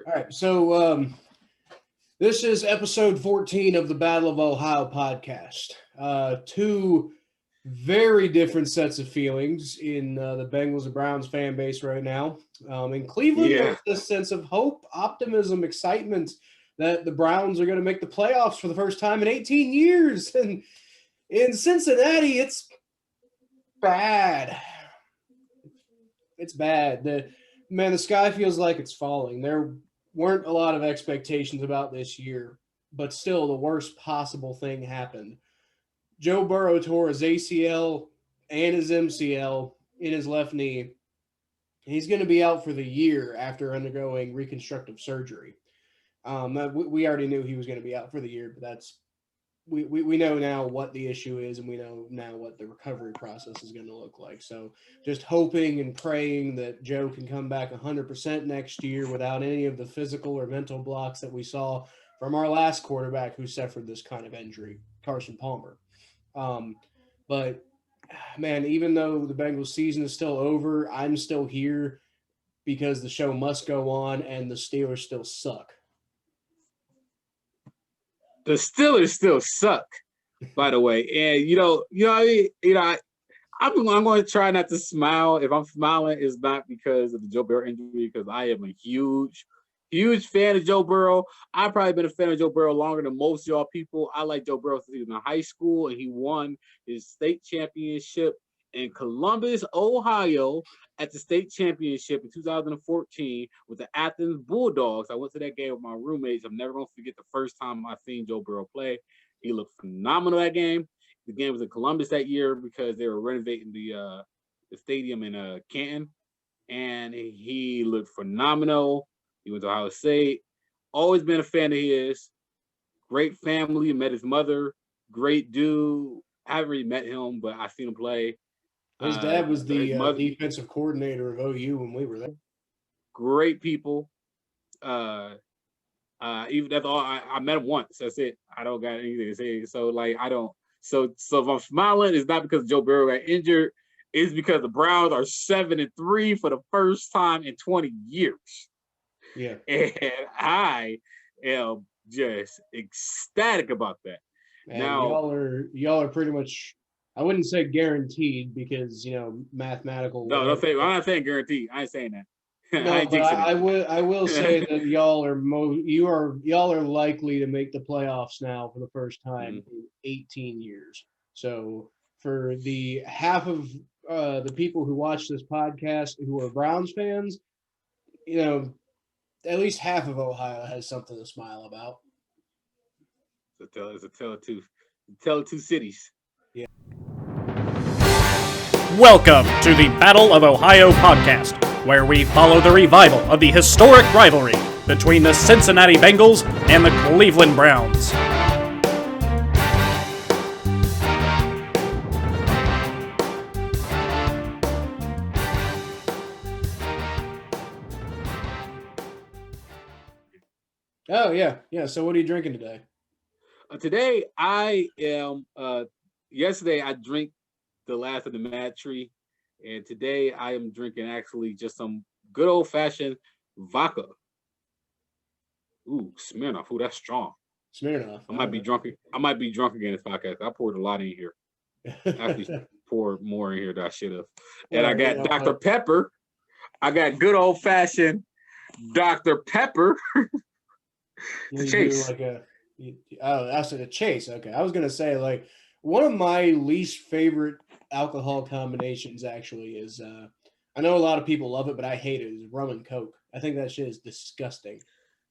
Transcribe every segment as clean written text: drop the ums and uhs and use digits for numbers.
All right, so this is episode 14 of the Battle of Ohio podcast. Two very different sets of feelings in the Bengals and Browns fan base right now. In Cleveland, Yeah. there's this sense of hope, optimism, excitement that the Browns are going to make the playoffs for the first time in 18 years. And in Cincinnati, it's bad. It's bad. The sky feels like it's falling. There weren't a lot of expectations about this year, but still the worst possible thing happened. Joe Burrow tore his ACL and his MCL in his left knee. He's going to be out for the year after undergoing reconstructive surgery. We already knew he was going to be out for the year, but we know now what the issue is, and we know now what the recovery process is going to look like. So just hoping and praying that Joe can come back 100% next year without any of the physical or mental blocks that we saw from our last quarterback who suffered this kind of injury, Carson Palmer. But man, even though the Bengals season is still over, I'm still here because the show must go on and the Steelers still suck. The Steelers still suck, by the way. And I'm going to try not to smile. If I'm smiling, it's not because of the Joe Burrow injury, because I am a huge fan of Joe Burrow. I've probably been a fan of Joe Burrow longer than most of y'all people. I like Joe Burrow since he was in high school, and he won his state championship in Columbus, Ohio, at the state championship in 2014 with the Athens Bulldogs. I went to that game with my roommates. I'm never going to forget the first time I seen Joe Burrow play. He looked phenomenal that game. The game was in Columbus that year because they were renovating the stadium in Canton, and he looked phenomenal. He went to Ohio State. Always been a fan of his. Great family. Met his mother. Great dude. I haven't really met him, but I've seen him play. His dad was the defensive coordinator of OU when we were there. Great people. Even that's all. I met him once. That's it. I don't got anything to say. So I don't. So if I'm smiling, it's not because Joe Burrow got injured. It's because the Browns are 7-3 for the first time in 20 years. Yeah. And I am just ecstatic about that. And now y'all are pretty much, I wouldn't say guaranteed because mathematical. No, I'm not saying guaranteed. I ain't saying that. No, but I will say that y'all are likely to make the playoffs now for the first time in 18 years. So for the half of the people who watch this podcast who are Browns fans, at least half of Ohio has something to smile about. It's a tale of two cities. Yeah. Welcome to the Battle of Ohio podcast, where we follow the revival of the historic rivalry between the Cincinnati Bengals and the Cleveland Browns. Oh, yeah. So what are you drinking today? Today, I am, yesterday I drank the last of the Mad Tree, and today I am drinking actually just some good old-fashioned vodka. Ooh, Smirnoff. Ooh, that's strong. Smirnoff. I might be drunk again this podcast. I poured a lot in here. Actually poured more in here than I should have. And I got Dr. Pepper. I got good old-fashioned Dr. Pepper. Chase. That's a Chase. Okay. I was going to say, one of my least favorite alcohol combinations actually is, I know a lot of people love it, but I hate it, is rum and Coke. I think that shit is disgusting.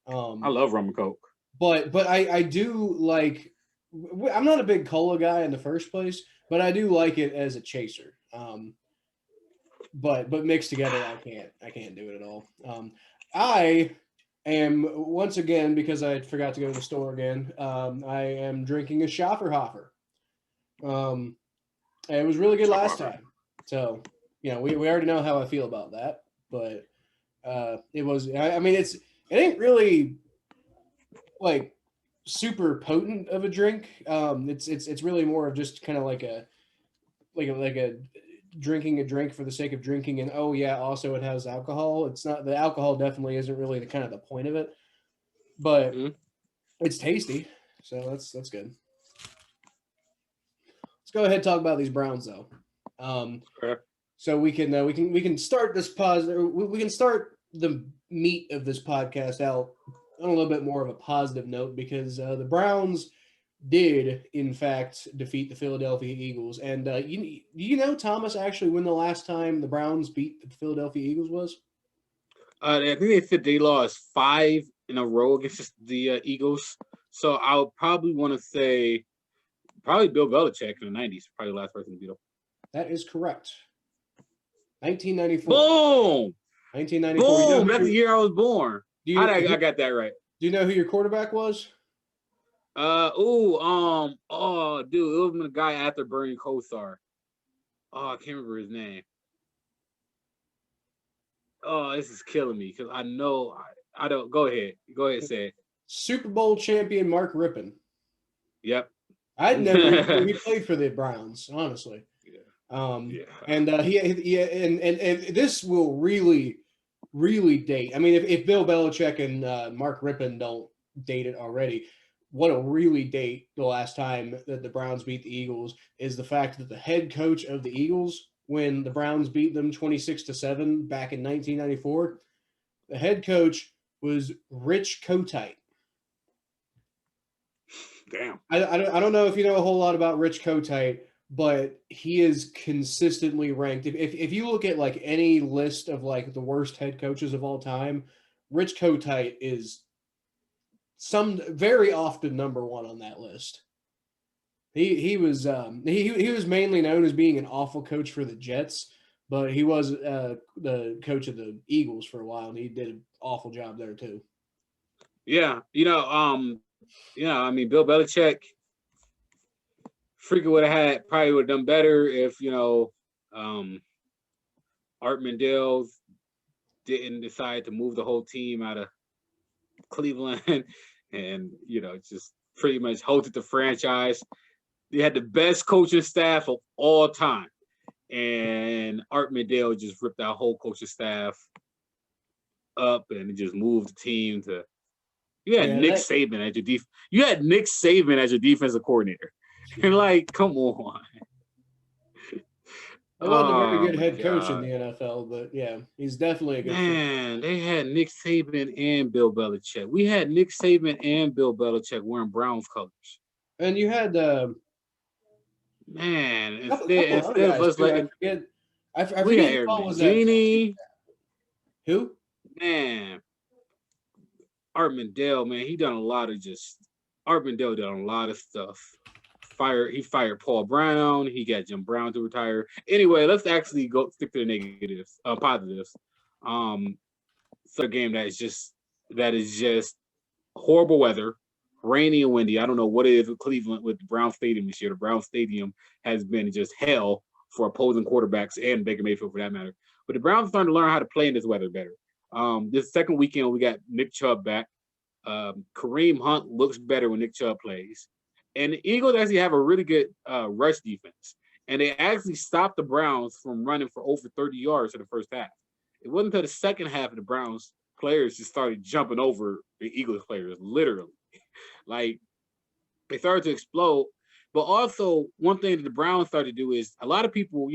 I love rum and Coke. But I do like, I'm not a big cola guy in the first place, but I do like it as a chaser. But mixed together, I can't do it at all. I am, once again, because I forgot to go to the store again, I am drinking a Schafferhofer. It was really good last time. So, we already know how I feel about that. But it was, it ain't really super potent of a drink. It's really more of just kind of like a drinking a drink for the sake of drinking, and oh yeah, also it has alcohol. It's not, the alcohol definitely isn't really the kind of the point of it, but it's tasty, so that's good. Let's go ahead and talk about these Browns though. Okay. So we can start this we can start the meat of this podcast out on a little bit more of a positive note, because the Browns did in fact defeat the Philadelphia Eagles, and you know, Thomas, actually when the last time the Browns beat the Philadelphia Eagles was? I think they said they lost 5 in a row against the Eagles. So I would probably want to say probably Bill Belichick in the 90s, probably the last person to beat him. That is correct. 1994. Boom! 1994. Boom! You know That's the year I was born. I got that right. Do you know who your quarterback was? Oh, dude, it was the guy after Bernie Kosar. Oh, I can't remember his name. Oh, this is killing me because I know I don't. Go ahead, say it. Super Bowl champion Mark Rippon. Yep. I'd never. He played for the Browns, honestly. Yeah. And and this will really date. I mean, if Bill Belichick and Mark Rippon don't date it already, what'll really date the last time that the Browns beat the Eagles is the fact that the head coach of the Eagles, when the Browns beat them 26-7 back in 1994, the head coach was Rich Kotite. Damn. I don't know if you know a whole lot about Rich Kotite, but he is consistently ranked. If you look at like any list of like the worst head coaches of all time, Rich Kotite is very often number one on that list. He was mainly known as being an awful coach for the Jets, but he was the coach of the Eagles for a while, and he did an awful job there too. Yeah, I mean, Bill Belichick freaking probably would have done better if, Art Mandel didn't decide to move the whole team out of Cleveland and, just pretty much hosted the franchise. They had the best coaching staff of all time. And Art Mandel just ripped our whole coaching staff up and just moved the team to. You had Nick Saban as your You had Nick Saban as your defensive coordinator. And like, come on. He wasn't a very good head coach in the NFL, but yeah, he's definitely a good man. They had Nick Saban and Bill Belichick. We had Nick Saban and Bill Belichick wearing Browns colors. And you had instead of us letting I forget who was that. Who? Man. Art Mandel, man, Art Mandel done a lot of stuff. He fired Paul Brown. He got Jim Brown to retire. Anyway, let's actually stick to the negatives, positives. It's a game that is just horrible weather, rainy and windy. I don't know what it is with Cleveland with the Brown Stadium this year. The Brown Stadium has been just hell for opposing quarterbacks and Baker Mayfield for that matter. But the Browns are starting to learn how to play in this weather better. This second weekend, we got Nick Chubb back. Kareem Hunt looks better when Nick Chubb plays. And the Eagles actually have a really good rush defense. And they actually stopped the Browns from running for over 30 yards in the first half. It wasn't until the second half of the Browns players just started jumping over the Eagles players, literally. Like, they started to explode. But also, one thing that the Browns started to do is a lot of people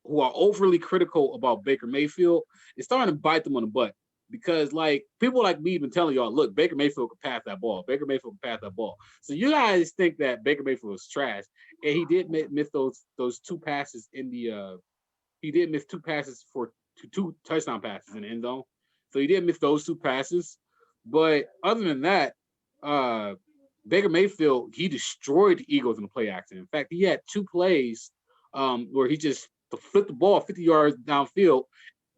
who are overly critical about Baker Mayfield, it's starting to bite them on the butt. Because, like, people like me been telling y'all, look, Baker Mayfield could pass that ball. Baker Mayfield could pass that ball. So you guys think that Baker Mayfield was trash. And he did miss those 2 passes in the he did miss 2 passes for 2 touchdown passes in the end zone. So he did miss those 2 passes. But other than that, Baker Mayfield, he destroyed the Eagles in the play action. In fact, he had 2 plays where he just flipped the ball 50 yards downfield,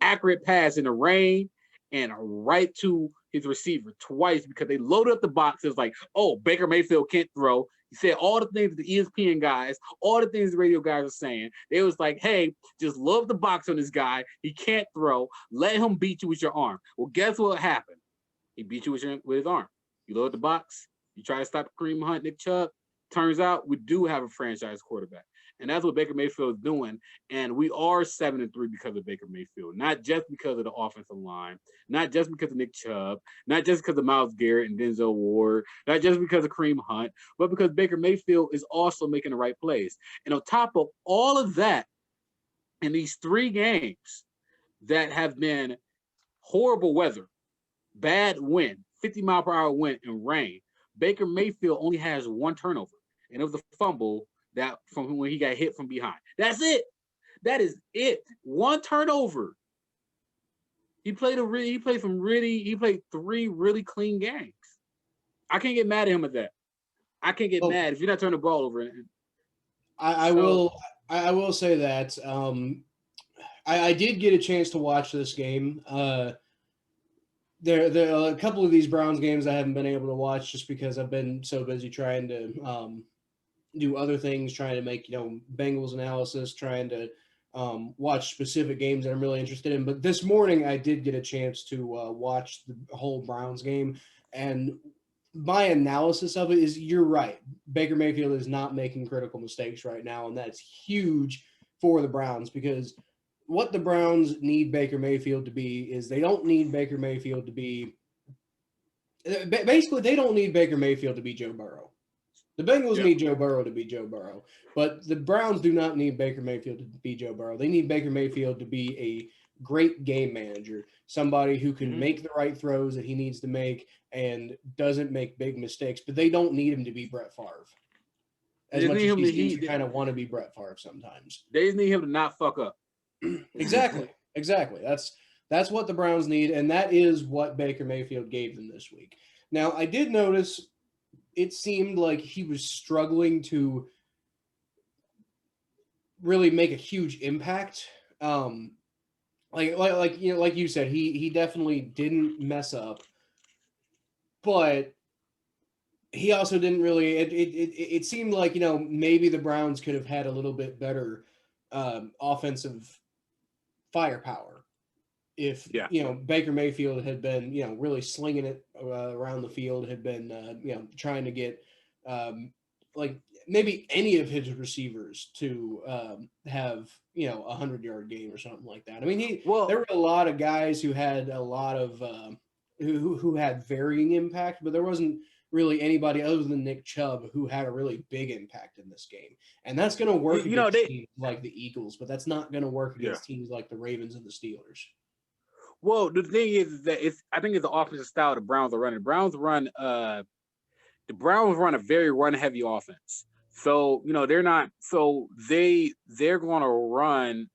accurate pass in the rain, and right to his receiver twice because they loaded up the box. It was like, oh, Baker Mayfield can't throw. He said all the things that the ESPN guys, all the things the radio guys are saying. They was like, hey, just load the box on this guy. He can't throw. Let him beat you with your arm. Well, guess what happened? He beat you with his arm. You load the box. You try to stop Kareem Hunt, Nick Chubb. Turns out we do have a franchise quarterback. And that's what Baker Mayfield is doing. And we are 7-3 because of Baker Mayfield, not just because of the offensive line, not just because of Nick Chubb, not just because of Myles Garrett and Denzel Ward, not just because of Kareem Hunt, but because Baker Mayfield is also making the right plays. And on top of all of that, in these 3 games that have been horrible weather, bad wind, 50-mile-per-hour wind and rain, Baker Mayfield only has 1 turnover, and it was a fumble that from when he got hit from behind. That's it. That is it. 1 turnover. He played 3 really clean games. I can't get mad at him at that. I can't get mad if you're not turning the ball over. I will say that I did get a chance to watch this game. There are a couple of these Browns games I haven't been able to watch just because I've been so busy trying to do other things, trying to make Bengals analysis, trying to watch specific games that I'm really interested in. But this morning I did get a chance to watch the whole Browns game, and my analysis of it is you're right. Baker Mayfield is not making critical mistakes right now, and that's huge for the Browns because what the Browns need Baker Mayfield to be is they don't need Baker Mayfield to be – basically they don't need Baker Mayfield to be Joe Burrow. The Bengals need Joe Burrow to be Joe Burrow, but the Browns do not need Baker Mayfield to be Joe Burrow. They need Baker Mayfield to be a great game manager, somebody who can make the right throws that he needs to make and doesn't make big mistakes, but they don't need him to be Brett Favre. As much as he seems to kind of want to be Brett Favre sometimes. They just need him to not fuck up. Exactly. That's what the Browns need, and that is what Baker Mayfield gave them this week. Now, I did notice it seemed like he was struggling to really make a huge impact. Like you said, he definitely didn't mess up, but he also didn't really. It seemed like maybe the Browns could have had a little bit better offensive firepower if Baker Mayfield had been really slinging it around the field, had been trying to get like maybe any of his receivers to have a 100-yard game or something like that. I mean, there were a lot of guys who had a lot of who had varying impact, but there wasn't really anybody other than Nick Chubb who had a really big impact in this game. And that's going to work against teams like the Eagles, but that's not going to work against teams like the Ravens and the Steelers. Well, the thing is that I think it's the offensive style the Browns are running. The Browns run a very run-heavy offense. So, they're not – so they're going to run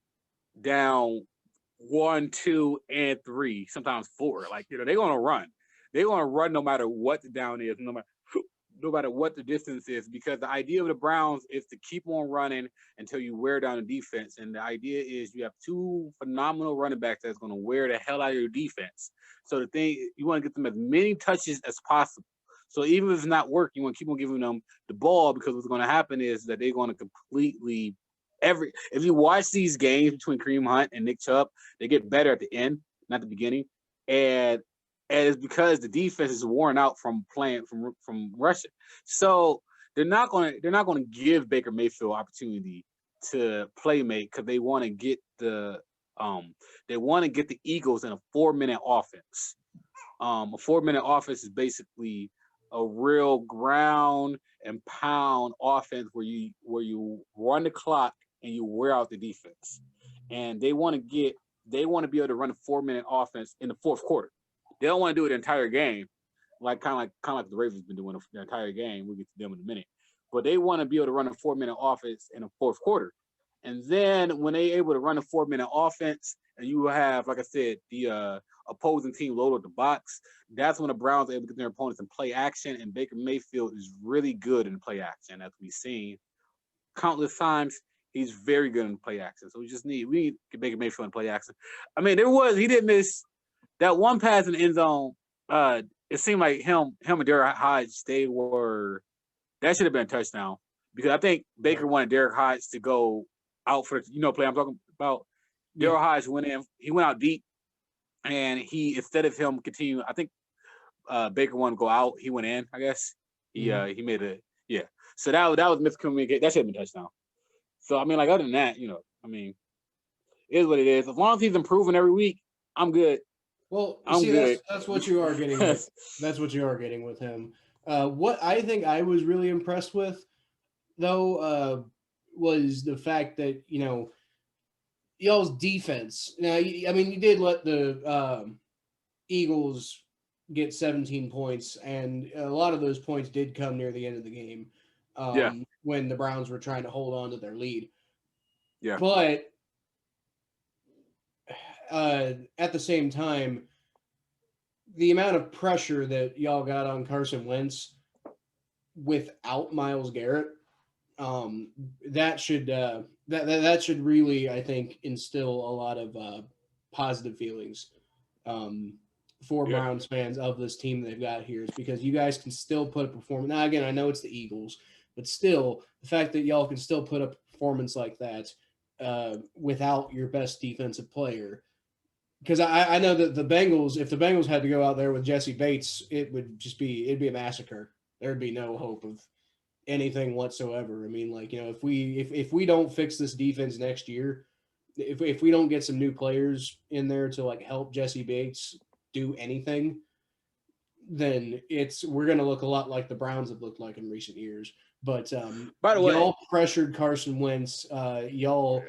down 1, 2, and 3, sometimes 4. Like, they're going to run. They're going to run no matter what the down is, no matter what the distance is, because the idea of the Browns is to keep on running until you wear down the defense. And the idea is you have 2 phenomenal running backs that's going to wear the hell out of your defense. So the thing, you want to get them as many touches as possible. So even if it's not working, you want to keep on giving them the ball, because what's going to happen is that they're going to completely if you watch these games between Kareem Hunt and Nick Chubb, they get better at the end, not the beginning. And it's because the defense is worn out from playing from rushing. So they're not going to give Baker Mayfield opportunity to play make, because they want to get the Eagles in a 4-minute offense. A 4-minute offense is basically a real ground and pound offense where you run the clock and you wear out the defense. And they want to be able to run a 4-minute offense in the fourth quarter. They don't want to do it the entire game, kind of like the Ravens been doing the entire game. We'll get to them in a minute. But they want to be able to run a 4-minute offense in the fourth quarter. And then when they're able to run a 4-minute offense, and you have, like I said, the opposing team load up the box, that's when the Browns are able to get their opponents in play action. And Baker Mayfield is really good in play action, as we've seen countless times. He's very good in play action. So we need to get Baker Mayfield in play action. I mean, he did miss that one pass in the end zone. It seemed like him and Derek Hodge, that should have been a touchdown, because I think Baker wanted Derek Hodge to go out for play I'm talking about. Yeah. Derek Hodge went in, he went out deep, and instead of him continue, I think Baker wanted to go out, he went in, I guess. He made So that was miscommunication. That should have been a touchdown. So I mean, like other than that, I mean, it is what it is. As long as he's improving every week, I'm good. Well, I'm see, good. that's what you are getting with. That's what you are getting with him. What I think I was really impressed with, though, was the fact that y'all's defense. Now, I mean, you did let the Eagles get 17 points, and a lot of those points did come near the end of the game Yeah. when the Browns were trying to hold on to their lead. Yeah. But at the same time, the amount of pressure that y'all got on Carson Wentz without Myles Garrett, that should that should really, I think, instill a lot of positive feelings for Yeah. Browns fans of this team they've got here, is because you guys can still put a performance. Now, again, I know it's the Eagles, but still, the fact that y'all can still put up a performance like that without your best defensive player. Because I know that the Bengals, if the Bengals had to go out there with Jesse Bates, it'd be a massacre. There'd be no hope of anything whatsoever. I mean, like, if we don't fix this defense next year, if we don't get some new players in there to like help Jesse Bates do anything, then we're gonna look a lot like the Browns have looked like in recent years. But By the way, y'all pressured Carson Wentz. Y'all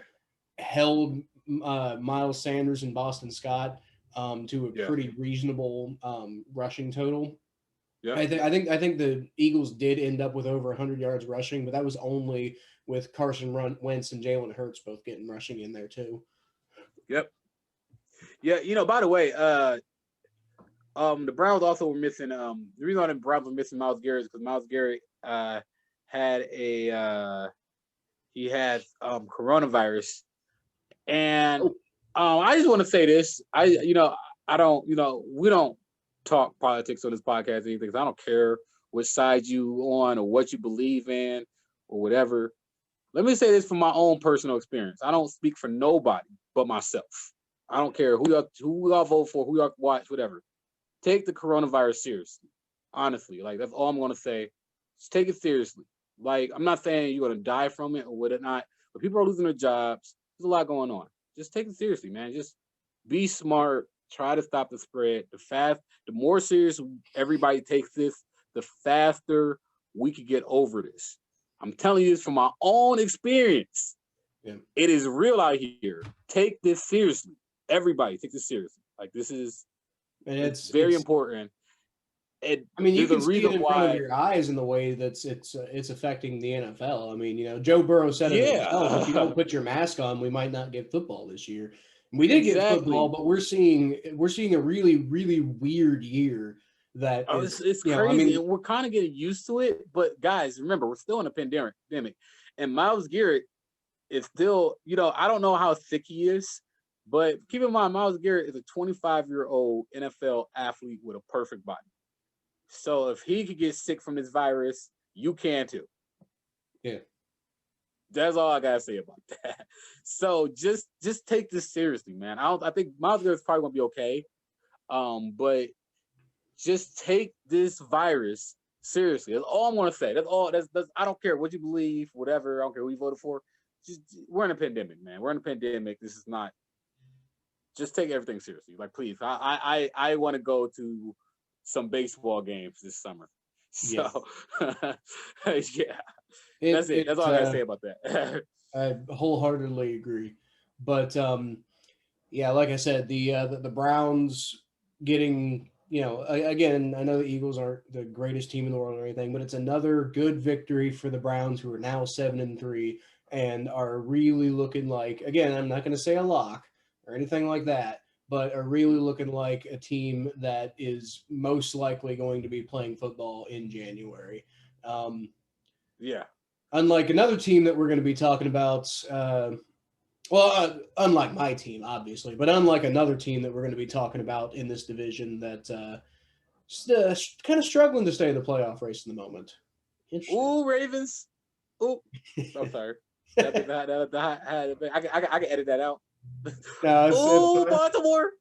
held Miles Sanders and Boston Scott to a pretty reasonable rushing total. Yeah. I think the Eagles did end up with over 100 yards rushing, but that was only with Carson Wentz and Jalen Hurts both getting rushing in there too. Yep. Yeah, by the way, the Browns also were missing. The reason why the Browns were missing Myles Garrett is because Myles Garrett had coronavirus, and I just want to say this. We don't talk politics on this podcast or anything, because I don't care which side you on or what you believe in or whatever. Let me say this from my own personal experience. I don't speak for nobody but myself. I don't care who y'all vote for, who y'all watch, whatever. Take the coronavirus seriously. Honestly, like, that's all I'm going to say. Just take it seriously. Like, I'm not saying you're going to die from it or whatnot, but people are losing their jobs. There's a lot going on. Just take it seriously, man. Just be smart. Try to stop the spread. The more serious everybody takes this, the faster we could get over this. I'm telling you this from my own experience. Yeah. It is real out here. Take this seriously. Everybody take this seriously. Like, this is, and it's very important. I mean, you can see it in front of your eyes in the way that's it's affecting the NFL. I mean, Joe Burrow said it himself. If you don't put your mask on, we might not get football this year. We did get football, but we're seeing a really, really weird year. It's crazy, and we're kind of getting used to it. But guys, remember, we're still in a pandemic, and Myles Garrett is still. I don't know how sick he is, but keep in mind, Myles Garrett is a 25-year-old NFL athlete with a perfect body. So if he could get sick from this virus, you can too. Yeah. That's all I gotta say about that. So just take this seriously, man. I think Myles Garrett's probably gonna be okay. But just take this virus seriously. That's all I'm gonna say. That's all. That's I don't care what you believe, whatever. I don't care who you voted for. We're in a pandemic, man. We're in a pandemic. This is not. Just take everything seriously. Like, please. I want to go to some baseball games this summer. So yeah. That's it. That's all I gotta say about that. I wholeheartedly agree. But yeah, like I said, the Browns getting, again, I know the Eagles aren't the greatest team in the world or anything, but it's another good victory for the Browns, who are now 7-3 and are really looking like, again, I'm not going to say a lock or anything like that, but are really looking like a team that is most likely going to be playing football in January. Yeah. Unlike another team that we're going to be talking about, unlike my team, obviously, but unlike another team that we're going to be talking about in this division that kind of struggling to stay in the playoff race in the moment. Ooh, Ravens. Ooh. I'm sorry. I can edit that out. No, Baltimore.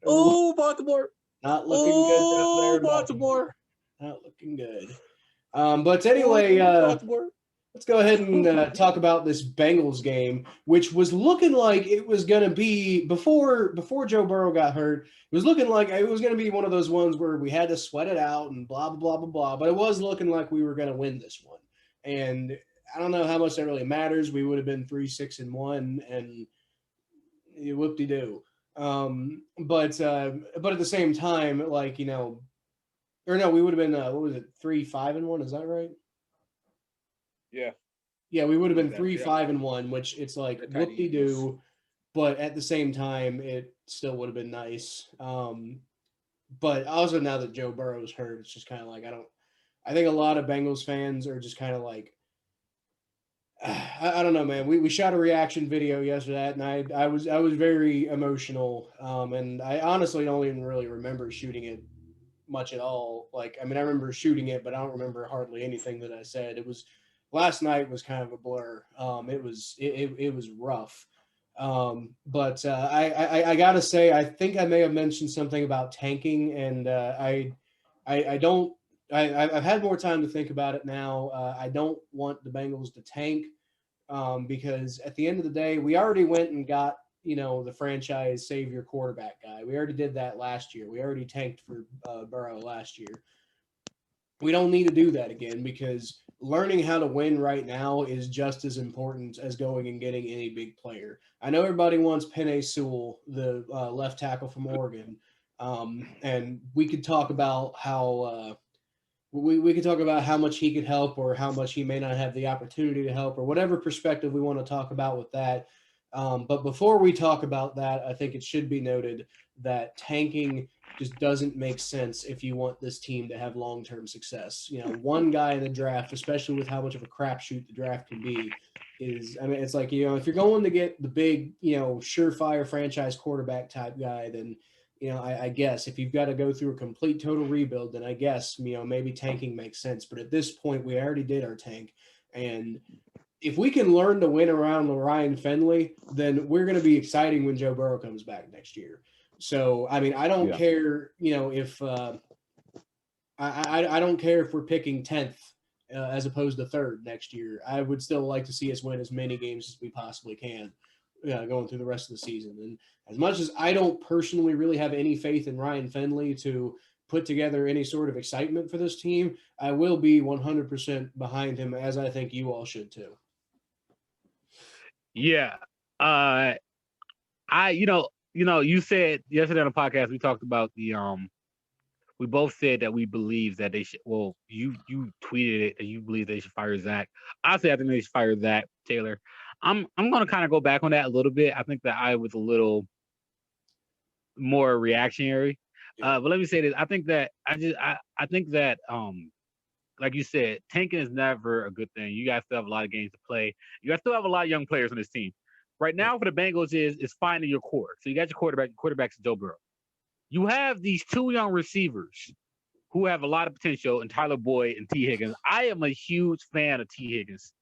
Ooh, Baltimore. Not looking good down there. Baltimore. Not looking good. But anyway, Baltimore. Let's go ahead and talk about this Bengals game, which was looking like it was going to be before Joe Burrow got hurt. It was looking like it was going to be one of those ones where we had to sweat it out and blah blah blah blah blah. But it was looking like we were going to win this one, and I don't know how much that really matters. We would have been 3-6-1, and whoop de doo. But at the same time, like or no, we would have been what was it, 3-5-1? Is that right? Yeah. Yeah, we would have been 3-5-1, which it's like whoop de doo, but at the same time, it still would have been nice. But also now that Joe Burrow's hurt, it's just kind of like I think a lot of Bengals fans are just kind of like, I don't know, man. We shot a reaction video yesterday, and I was very emotional, and I honestly don't even really remember shooting it much at all. Like, I mean, I remember shooting it, but I don't remember hardly anything that I said. It was last night was kind of a blur. It was rough. But I gotta say, I think I may have mentioned something about tanking, and I don't. I've had more time to think about it now. I don't want the Bengals to tank because at the end of the day, we already went and got the franchise savior quarterback guy. We already did that last year. We already tanked for Burrow last year. We don't need to do that again because learning how to win right now is just as important as going and getting any big player. I know everybody wants Penei Sewell, the left tackle from Oregon, and we could talk about how we could talk about how much he could help or how much he may not have the opportunity to help or whatever perspective we want to talk about with that. But before we talk about that, I think it should be noted that tanking just doesn't make sense if you want this team to have long-term success. One guy in the draft, especially with how much of a crapshoot the draft can be, I mean, it's like, if you're going to get the big, surefire franchise quarterback type guy, then, I guess if you've got to go through a complete total rebuild, then I guess, maybe tanking makes sense. But at this point, we already did our tank. And if we can learn to win around Ryan Finley, then we're going to be exciting when Joe Burrow comes back next year. So, I mean, I don't care, if I don't care if we're picking 10th as opposed to 3rd next year. I would still like to see us win as many games as we possibly can going through the rest of the season. And as much as I don't personally really have any faith in Ryan Finley to put together any sort of excitement for this team, I will be 100% behind him, as I think you all should too. Yeah. You said yesterday on the podcast, we talked about we both said that we believe that they should, well, you tweeted it that you believe they should fire Zach. I think they should fire Zach Taylor. I'm going to kind of go back on that a little bit. I think that I was a little more reactionary. But let me say this. I think that like you said, tanking is never a good thing. You guys still have a lot of games to play. You guys still have a lot of young players on this team. Right now for the Bengals is finding your core. So you got your quarterback. Your quarterback's Joe Burrow. You have these two young receivers who have a lot of potential in Tyler Boyd and T. Higgins. I am a huge fan of T. Higgins.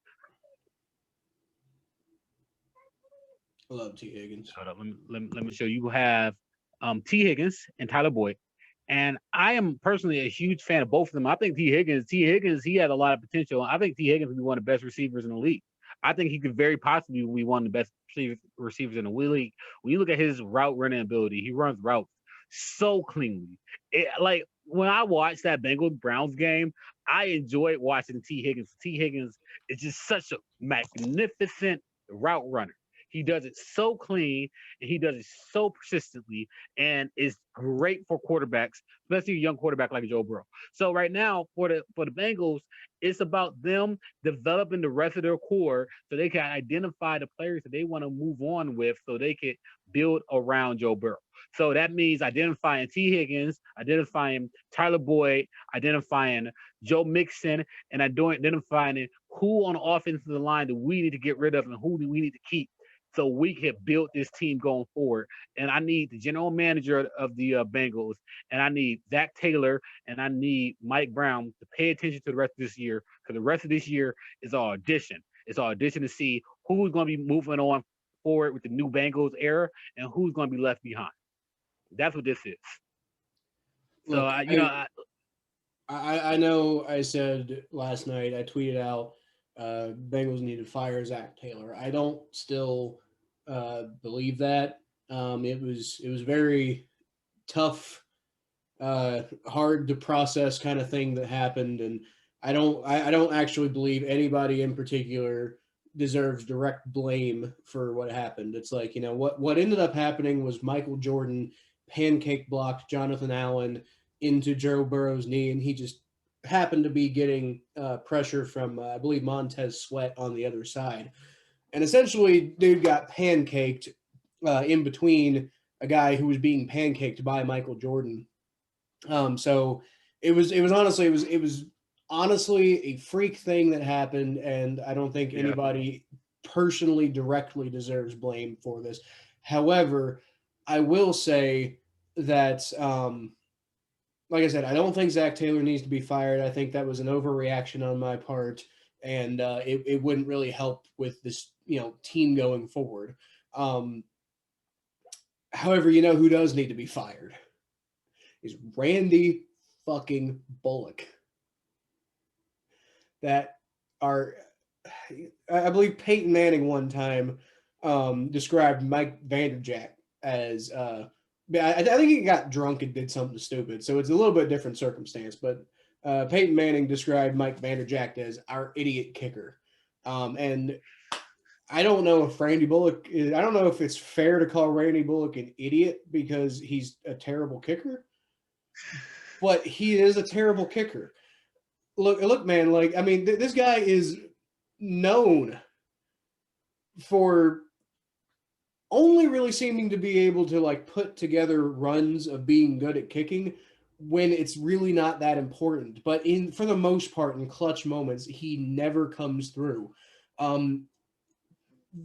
I love T. Higgins. Hold up, let me show you. You have T. Higgins and Tyler Boyd. And I am personally a huge fan of both of them. I think T. Higgins, he had a lot of potential. I think T. Higgins would be one of the best receivers in the league. I think he could very possibly be one of the best receivers in the league. When you look at his route running ability, he runs routes so cleanly. Like when I watched that Bengals Browns game, I enjoyed watching T. Higgins. T. Higgins is just such a magnificent route runner. He does it so clean and he does it so persistently and is great for quarterbacks, especially a young quarterback like Joe Burrow. So right now for the Bengals, it's about them developing the rest of their core so they can identify the players that they want to move on with so they can build around Joe Burrow. So that means identifying T. Higgins, identifying Tyler Boyd, identifying Joe Mixon, and identifying who on the offensive line do we need to get rid of and who do we need to keep so we can build this team going forward. And I need the general manager of the Bengals, and I need Zach Taylor, and I need Mike Brown to pay attention to the rest of this year because the rest of this year is our audition. It's our audition to see who's going to be moving on forward with the new Bengals era and who's going to be left behind. That's what this is. So, Look, I know I said last night, I tweeted out Bengals need to fire Zach Taylor. I don't still believe that. It was very tough, hard to process kind of thing that happened, and I don't actually believe anybody in particular deserves direct blame for what happened. It's like, what ended up happening was Michael Jordan pancake blocked Jonathan Allen into Joe Burrow's knee, and he just happened to be getting pressure from I believe Montez Sweat on the other side, and essentially dude got pancaked in between a guy who was being pancaked by Michael Jordan. So it was honestly a freak thing that happened, and I don't think Yeah. anybody personally directly deserves blame for this. However, I will say that, like I said, I don't think Zach Taylor needs to be fired. I think that was an overreaction on my part, and it wouldn't really help with this team going forward. Um, However, who does need to be fired is Randy fucking Bullock. That are, I believe Peyton Manning one time described Mike Vanderjagt as, I think he got drunk and did something stupid, so it's a little bit different circumstance. But Peyton Manning described Mike Vanderjagt as our idiot kicker, and I don't know if Randy Bullock is, I don't know if it's fair to call Randy Bullock an idiot because he's a terrible kicker, but he is a terrible kicker. Look, man. Like, I mean, this guy is known for only really seeming to be able to like put together runs of being good at kicking when it's really not that important. But for the most part, in clutch moments, he never comes through.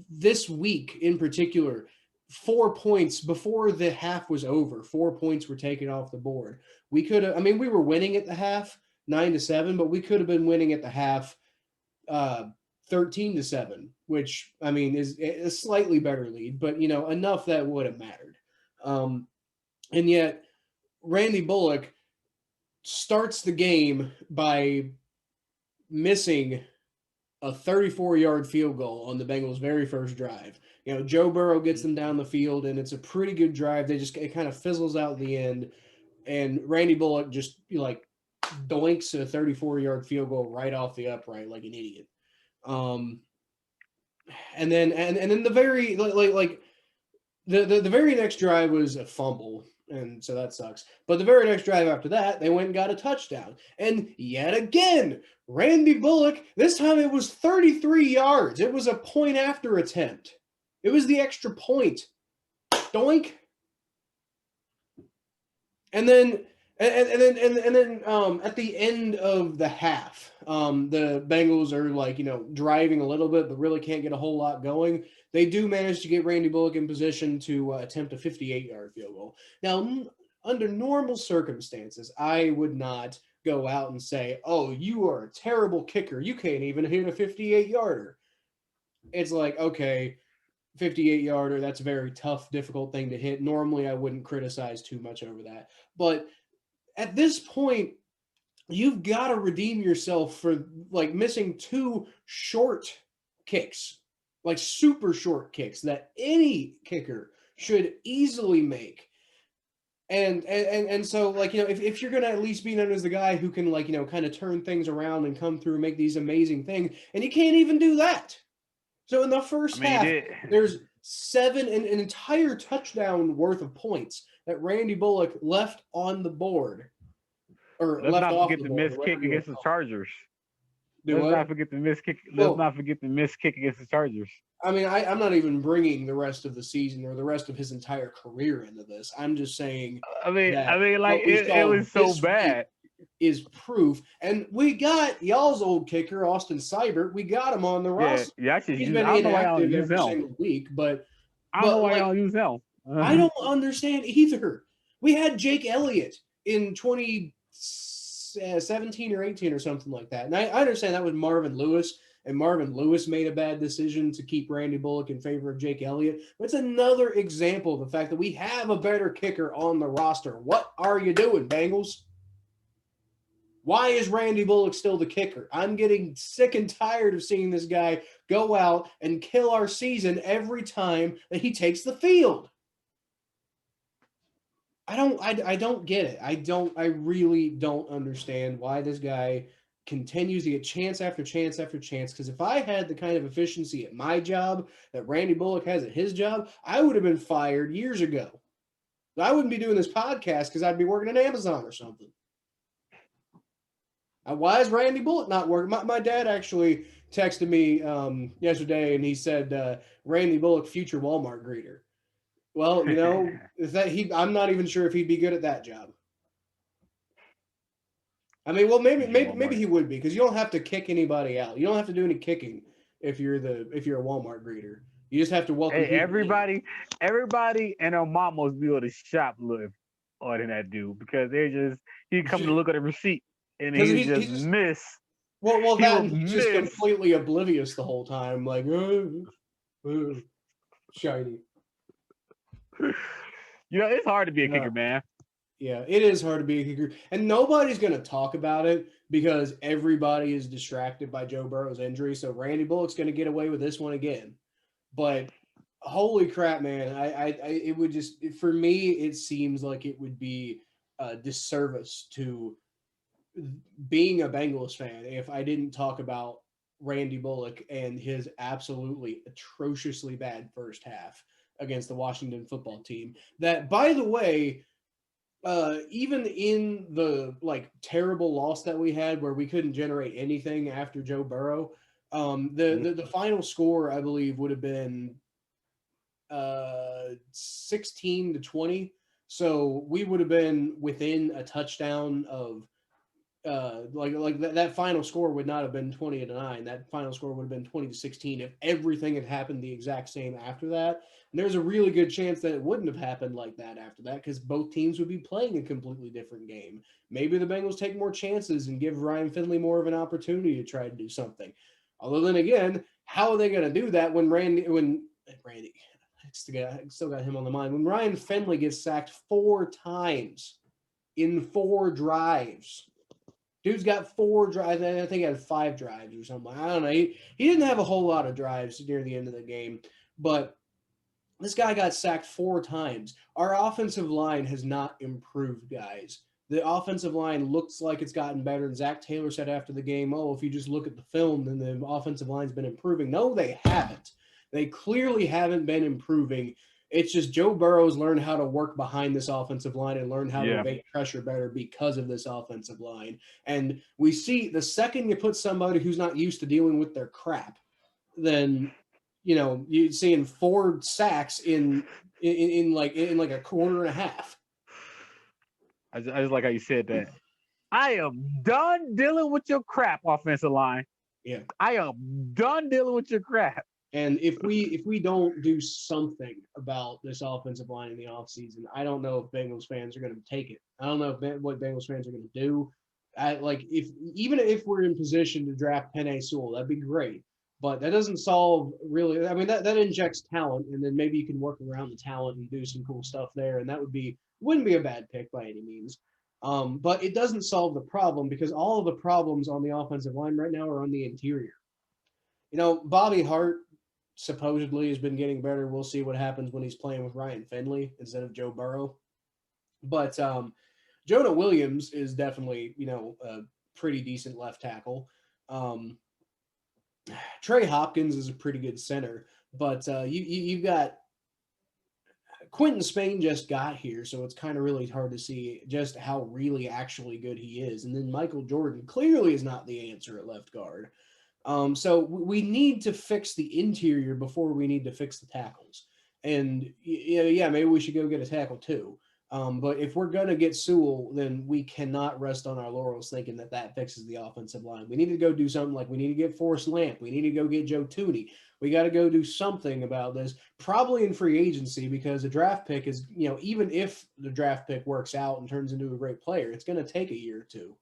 This week in particular, 4 points before the half was over, 4 points were taken off the board. We could have, I mean, we were winning at the half 9-7, but we could have been winning at the half 13-7, which I mean is a slightly better lead, but enough that would have mattered. And yet Randy Bullock starts the game by missing a 34-yard field goal on the Bengals' very first drive. Joe Burrow gets them down the field, and it's a pretty good drive. It kind of fizzles out at the end, and Randy Bullock just doinks a 34-yard field goal right off the upright like an idiot. And then the very the very next drive was a fumble, and so that sucks. But the very next drive after that, they went and got a touchdown. And yet again, Randy Bullock, this time it was 33 yards. It was a point after attempt. It was the extra point. Doink. And then at the end of the half, the Bengals are driving a little bit, but really can't get a whole lot going. They do manage to get Randy Bullock in position to attempt a 58-yard field goal. Now, under normal circumstances, I would not go out and say, "Oh, you are a terrible kicker. You can't even hit a 58-yarder." It's like, okay, 58-yarder, that's a very tough, difficult thing to hit. Normally, I wouldn't criticize too much over that. But at this point, you've got to redeem yourself for missing 2 short kicks, super short kicks that any kicker should easily make. And so if you're gonna at least be known as the guy who can kind of turn things around and come through and make these amazing things, and you can't even do that. So in the first half, there's an entire touchdown worth of points that Randy Bullock left on the board, or let's left not off forget the the board. missed kick against the Chargers. Let's not forget the missed kick. Let's not forget the missed kick against the Chargers. I mean, I'm not even bringing the rest of the season or the rest of his entire career into this. I'm just saying. It was so bad. Is proof, and we got y'all's old kicker Austin Seibert. We got him on the roster. Yeah, he's been inactive every single week, but I don't know why y'all use him. I don't understand either. We had Jake Elliott in 2017 or 18 or something like that, and I understand that was Marvin Lewis, and Marvin Lewis made a bad decision to keep Randy Bullock in favor of Jake Elliott. But it's another example of the fact that we have a better kicker on the roster. What are you doing, Bengals? Why is Randy Bullock still the kicker? I'm getting sick and tired of seeing this guy go out and kill our season every time that he takes the field. I don't get it. I really don't understand why this guy continues to get chance after chance after chance. Because if I had the kind of efficiency at my job that Randy Bullock has at his job, I would have been fired years ago. I wouldn't be doing this podcast because I'd be working at Amazon or something. Why is Randy Bullock not working? My dad actually texted me yesterday, and he said Randy Bullock, future Walmart greeter. Well, is that I'm not even sure if he'd be good at that job. I mean, well, maybe he would be, because you don't have to kick anybody out. You don't have to do any kicking if you're a Walmart greeter. You just have to welcome. Hey, everybody and their mamas be able to shop look than that dude, because he come to look at the receipt and he just miss. Well, he's just completely oblivious the whole time, like shiny. It's hard to be a kicker, man. Yeah, it is hard to be a kicker. And nobody's going to talk about it because everybody is distracted by Joe Burrow's injury. So Randy Bullock's going to get away with this one again. But holy crap, man. It would just, for me, it seems like it would be a disservice to being a Bengals fan if I didn't talk about Randy Bullock and his absolutely atrociously bad first half against the Washington football team. That, by the way, even in the terrible loss that we had where we couldn't generate anything after Joe Burrow, the final score, I believe, would have been 16-20. So we would have been within a touchdown of that final score would not have been 20-9. That final score would have been 20-16 if everything had happened the exact same after that. And there's a really good chance that it wouldn't have happened like that after that, because both teams would be playing a completely different game. Maybe the Bengals take more chances and give Ryan Finley more of an opportunity to try to do something. Although then again, how are they going to do that when Randy, I still got him on the mind, when Ryan Finley gets sacked 4 times in 4 drives? Dude's got 4 drives. I think he had 5 drives or something. I don't know. He didn't have a whole lot of drives near the end of the game, but this guy got sacked 4 times. Our offensive line has not improved, guys. The offensive line looks like it's gotten better. And Zach Taylor said after the game, if you just look at the film, then the offensive line's been improving. No, they haven't. They clearly haven't been improving. It's just Joe Burrow's learned how to work behind this offensive line and learn how to evade pressure better because of this offensive line. And we see the second you put somebody who's not used to dealing with their crap, then you're seeing 4 sacks in a quarter and a half. I just like how you said that. I am done dealing with your crap, offensive line. Yeah, I am done dealing with your crap. And if we don't do something about this offensive line in the offseason, I don't know if Bengals fans are going to take it. I don't know what Bengals fans are going to do. Even if we're in position to draft Penei Sewell, that'd be great. But that doesn't solve really. I mean, that injects talent, and then maybe you can work around the talent and do some cool stuff there, and that wouldn't be a bad pick by any means. But it doesn't solve the problem, because all of the problems on the offensive line right now are on the interior. Bobby Hart supposedly has been getting better. We'll see what happens when he's playing with Ryan Finley instead of Joe Burrow. But Jonah Williams is definitely, a pretty decent left tackle. Trey Hopkins is a pretty good center, but you've got Quentin Spain just got here, so it's kind of really hard to see just how really actually good he is. And then Michael Jordan clearly is not the answer at left guard. So we need to fix the interior before we need to fix the tackles. And maybe we should go get a tackle too. But if we're going to get Sewell, then we cannot rest on our laurels thinking that fixes the offensive line. We need to go do something, like we need to get Forrest Lamp. We need to go get Joe Tooney. We got to go do something about this, probably in free agency, because the draft pick is, even if the draft pick works out and turns into a great player, it's going to take a year or two.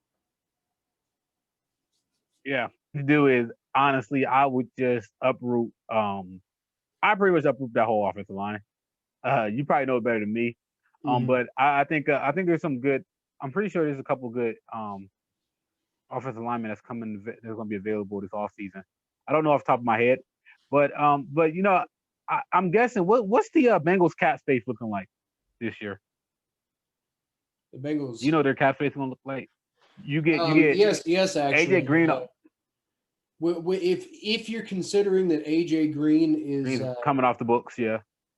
Yeah. To do is, honestly, I would just uproot. I pretty much uproot that whole offensive line. You probably know it better than me. But I think there's some good. I'm pretty sure there's a couple good offensive linemen that's going to be available this offseason. I don't know off the top of my head, but I'm guessing what's the Bengals cap space looking like this year? The Bengals. Their cap space going to look like. You get yes, actually. AJ Green. If you're considering that AJ Green is coming off the books,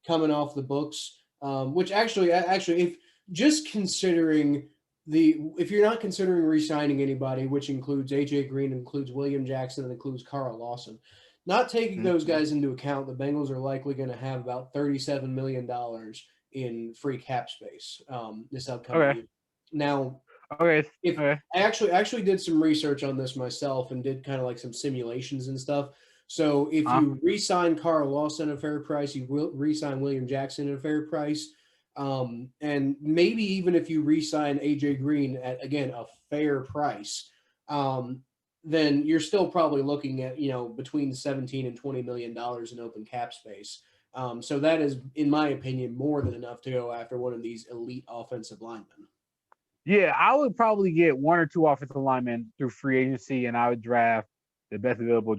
coming off the books, which actually, if just considering if you're not considering re-signing anybody, which includes AJ Green, includes William Jackson, and includes Carl Lawson, not taking those guys into account, the Bengals are likely going to have about $37 million in free cap space this upcoming year. Now, I actually did some research on this myself and did kind of like some simulations and stuff. So if you re-sign Carl Lawson at a fair price, you will re-sign William Jackson at a fair price. And maybe even if you re-sign AJ Green at, again, a fair price, then you're still probably looking at, between 17 and $20 million in open cap space. So that is, in my opinion, more than enough to go after one of these elite offensive linemen. Yeah, I would probably get one or two offensive linemen through free agency, and I would draft the best available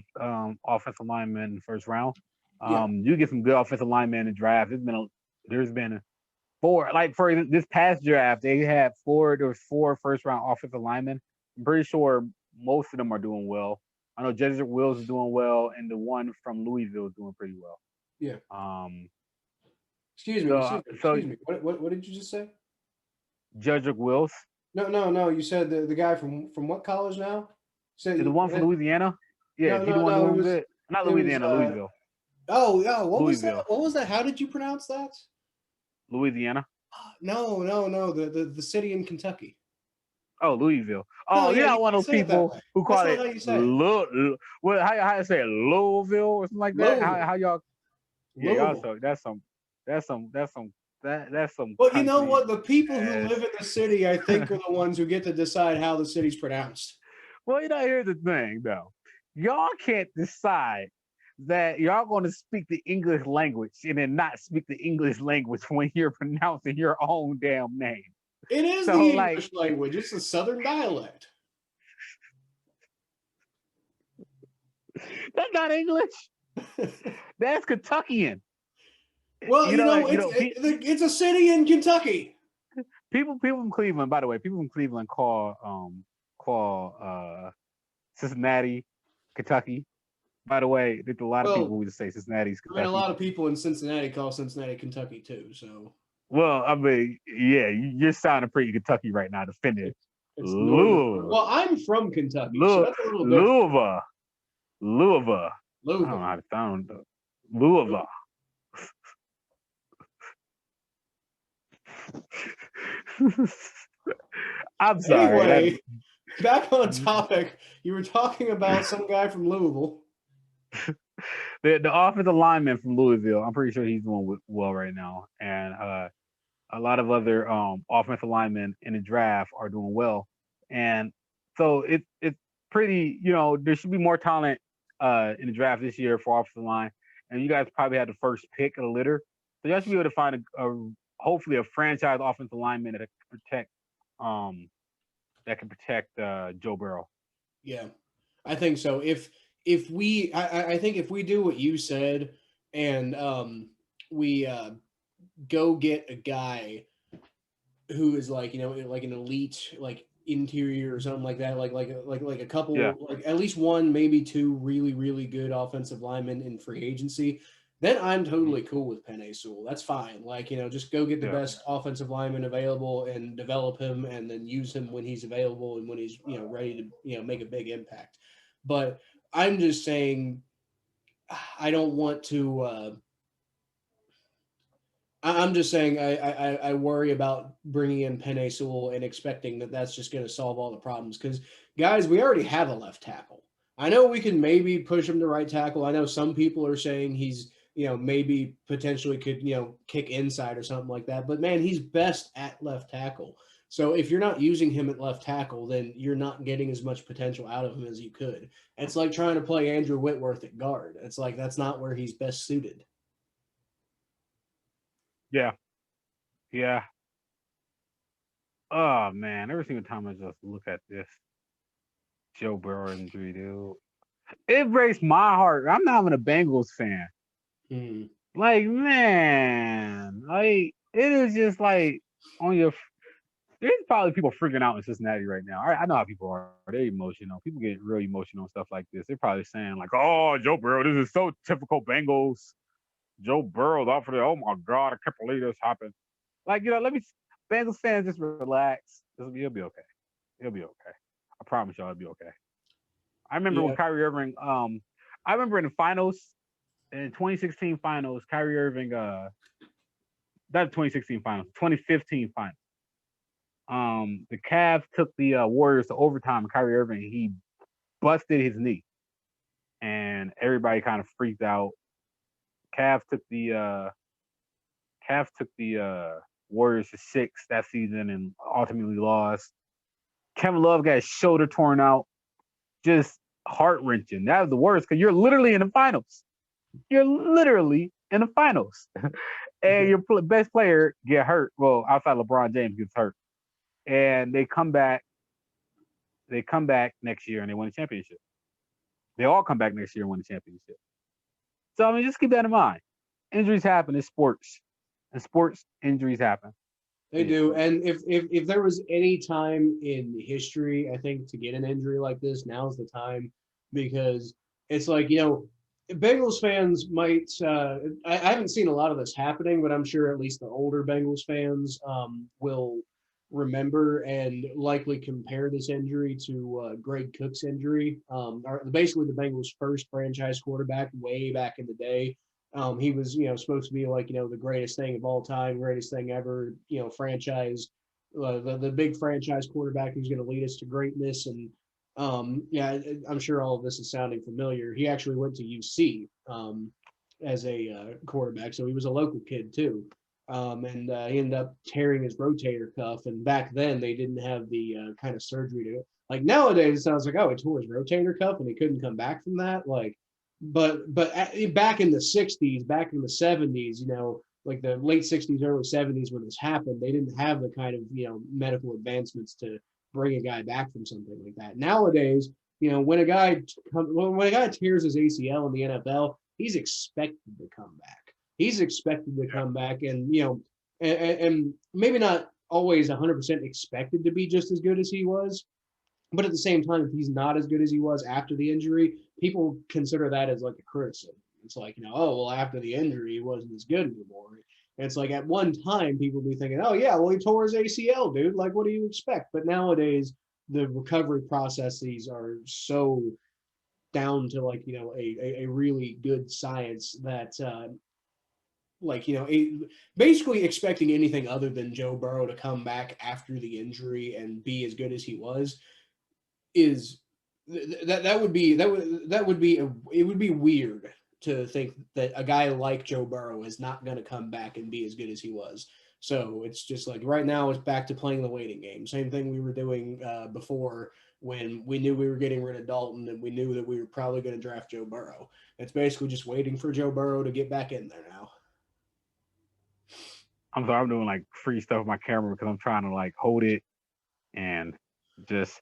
offensive linemen in the first round. You get some good offensive linemen in the draft. There's been four, like for this past draft, there was four first round offensive linemen. I'm pretty sure most of them are doing well. I know Jedrick Wills is doing well, and the one from Louisville is doing pretty well. Yeah. Excuse me. What did you just say? Jedrick Wills. No. You said the guy from what college now? The one from Louisiana. Yeah, he the one doing good. Not Louisiana, Louisville. Oh, what Louisville. Was that? What was that? How did you pronounce that? Louisiana. No. The city in Kentucky. Oh, Louisville. Oh, you're not one of those people who call it how you say it? Louisville or something like that. How y'all? Yeah, also that's some. Well, you know what? The people who live in the city, I think, are the ones who get to decide how the city's pronounced. Well, here's the thing, though. Y'all can't decide that y'all going to speak the English language and then not speak the English language when you're pronouncing your own damn name. It is the English language. It's a Southern dialect. That's not English. That's Kentuckian. Well, it's a city in Kentucky. People from Cleveland, by the way, call Cincinnati, Kentucky. By the way, there's a lot of people who just say Cincinnati's Kentucky. I mean, a lot of people in Cincinnati call Cincinnati Kentucky too. So. Well, I mean, yeah, you're sounding pretty Kentucky right now, defending Louisville. Well, I'm from Kentucky, so that's a little different. Louisville. I don't know how to sound Louisville. I'm sorry. Anyway, back on topic. You were talking about some guy from Louisville. The offensive lineman from Louisville. I'm pretty sure he's doing well right now, and a lot of other offensive linemen in the draft are doing well, and so it's pretty. There should be more talent in the draft this year for offensive line, and you guys probably had the first pick of the litter, so you should be able to find hopefully a franchise offensive lineman that can protect Joe Burrow. Yeah, I think so. I think if we do what you said and we go get a guy who is like an elite interior or something like that, like a couple, at least one, maybe two really, really good offensive linemen in free agency, then I'm totally cool with Penei Sewell. That's fine. Just go get the best offensive lineman available and develop him and then use him when he's available and when he's, ready to, make a big impact. But I'm just saying I don't want to I'm just saying I worry about bringing in Penei Sewell and expecting that that's just going to solve all the problems because, guys, we already have a left tackle. I know we can maybe push him to right tackle. I know some people are saying he's, maybe potentially could, kick inside or something like that. But, man, he's best at left tackle. So if you're not using him at left tackle, then you're not getting as much potential out of him as you could. It's like trying to play Andrew Whitworth at guard. It's like that's not where he's best suited. Yeah. Oh, man. Every single time I just look at this Joe Burrow injury, dude. It breaks my heart. I'm not even a Bengals fan. Hmm. Like, man, like it is just like on your. There's probably people freaking out in Cincinnati right now. I know how people are. They're emotional. People get real emotional and stuff like this. They're probably saying like, "Oh, Joe Burrow, this is so typical Bengals. Joe Burrow's off for the. Oh my God, I can't believe this happened." Like, let me. Bengals fans, just relax. It'll be okay. It'll be okay. I promise y'all, it'll be okay. I remember when Yeah. Kyrie Irving. I remember in the finals, in 2016 finals, Kyrie Irving. Not 2016 finals, 2015 finals. The Cavs took the Warriors to overtime. And Kyrie Irving, he busted his knee, and everybody kind of freaked out. Cavs took the Warriors to 6 that season and ultimately lost. Kevin Love got his shoulder torn out. Just heart wrenching. That was the worst because you're literally in the finals. You're literally in the finals, and your best player get hurt. Well, outside LeBron James gets hurt, and they come back. They come back next year and they win a championship. They all come back next year and win the championship. So I mean, just keep that in mind. Injuries happen in sports, and sports injuries happen. They do. And if there was any time in history, I think, to get an injury like this, now's the time, because it's like, Bengals fans might, I haven't seen a lot of this happening, but I'm sure at least the older Bengals fans will remember and likely compare this injury to Greg Cook's injury. Basically the Bengals' first franchise quarterback way back in the day. He was, supposed to be like, the greatest thing of all time, greatest thing ever, franchise, the big franchise quarterback who's going to lead us to greatness. And yeah, I'm sure all of this is sounding familiar. He actually went to UC as a quarterback, so he was a local kid too. And he ended up tearing his rotator cuff. And back then, they didn't have the kind of surgery to, like nowadays. It sounds like, oh, he tore his rotator cuff and he couldn't come back from that. Like, but back in the '60s, back in the '70s, like the late '60s, early '70s when this happened, they didn't have the kind of medical advancements to bring a guy back from something like that. Nowadays, when a guy tears his ACL in the NFL, he's expected to come back. He's expected to come back, and and maybe not always 100% expected to be just as good as he was, but at the same time, if he's not as good as he was after the injury, people consider that as like a criticism. It's like, oh, well, after the injury, he wasn't as good anymore. And it's like at one time, people be thinking, oh, yeah, well, he tore his ACL, dude. Like, what do you expect? But nowadays, the recovery processes are so down to like, a really good science that, basically expecting anything other than Joe Burrow to come back after the injury and be as good as he was is it would be weird to think that a guy like Joe Burrow is not going to come back and be as good as he was. So it's just like right now it's back to playing the waiting game. Same thing we were doing before when we knew we were getting rid of Dalton and we knew that we were probably going to draft Joe Burrow. It's basically just waiting for Joe Burrow to get back in there now. I'm sorry, I'm doing like free stuff with my camera because I'm trying to like hold it and just